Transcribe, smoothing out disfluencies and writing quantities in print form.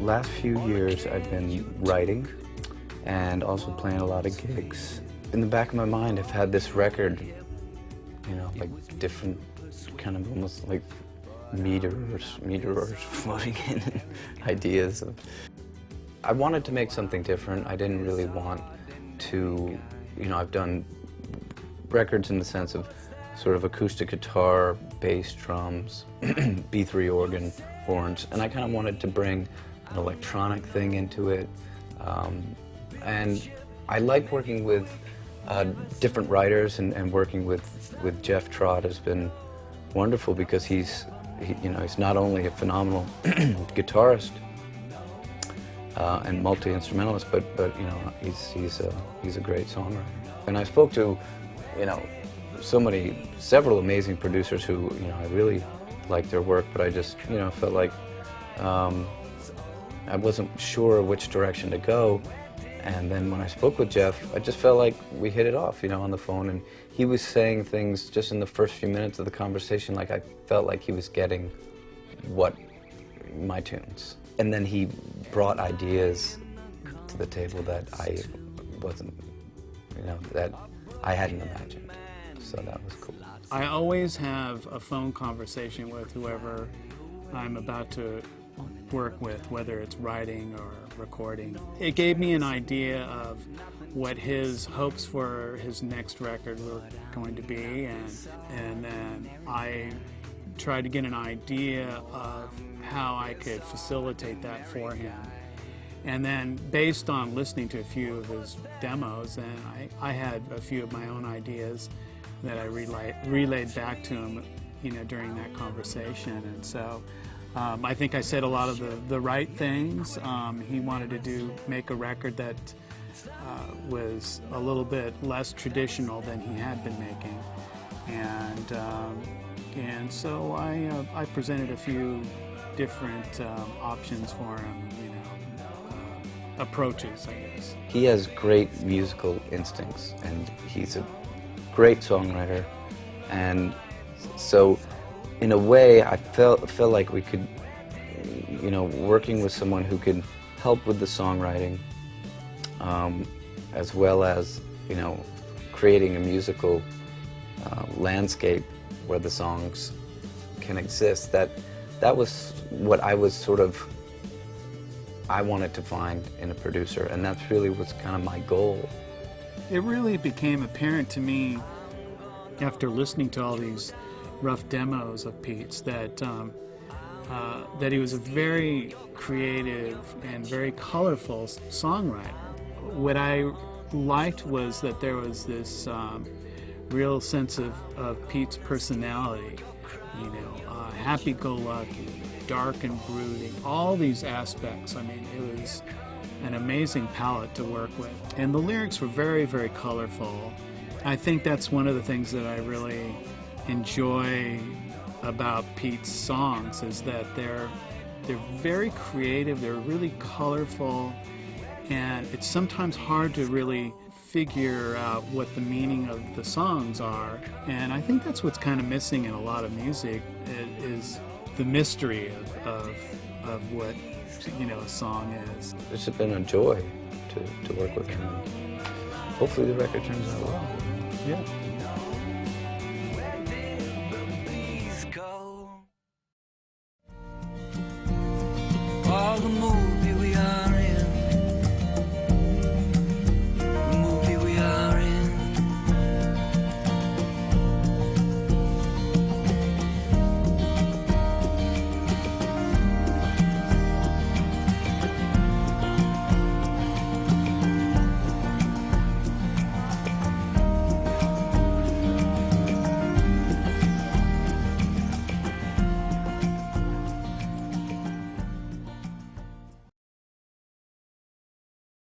last few years I've been writing and also playing a lot of gigs. In the back of my mind I've had this record, you know, like different kind of almost like meteors floating in ideas of. I wanted to make something different. I didn't really want to, you know, I've done records in the sense of sort of acoustic guitar, bass, drums, B3 organ, horns, and I kind of wanted to bring an electronic thing into it. And I like working with different writers, and working with Jeff Trott has been wonderful because he's not only a phenomenal guitarist and multi-instrumentalist, but you know, he's a great songwriter. And I spoke to, you know, several amazing producers who, you know, I really liked their work, but I just, you know, felt like I wasn't sure which direction to go. And then when I spoke with Jeff, I just felt like we hit it off, you know, on the phone. And he was saying things just in the first few minutes of the conversation, like I felt like he was getting my tunes. And then he brought ideas to the table that I wasn't, you know, that I hadn't imagined. So that was cool. I always have a phone conversation with whoever I'm about to work with, whether it's writing or recording. It gave me an idea of what his hopes for his next record were going to be, and then I tried to get an idea of how I could facilitate that for him. And then based on listening to a few of his demos, and I had a few of my own ideas that I relayed back to him, you know, during that conversation. And so I think I said a lot of the right things. He wanted to make a record that was a little bit less traditional than he had been making, and so I presented a few different options for him, you know, approaches, I guess. He has great musical instincts, and he's a great songwriter, and so in a way I felt like we could, you know, working with someone who could help with the songwriting, as well as, you know, creating a musical landscape where the songs can exist. That was what I wanted to find in a producer, and that's really was kind of my goal. It really became apparent to me after listening to all these rough demos of Pete's that he was a very creative and very colorful songwriter. What I liked was that there was this real sense of Pete's personality, you know, happy-go-lucky, dark and brooding, all these aspects. I mean, it was an amazing palette to work with. And the lyrics were very, very colorful. I think that's one of the things that I really enjoy about Pete's songs, is that they're very creative, they're really colorful, and it's sometimes hard to really figure out what the meaning of the songs are. And I think that's what's kind of missing in a lot of music, is the mystery of what, you know, a song is. It's been a joy to work with him. Hopefully the record turns out well. Yeah.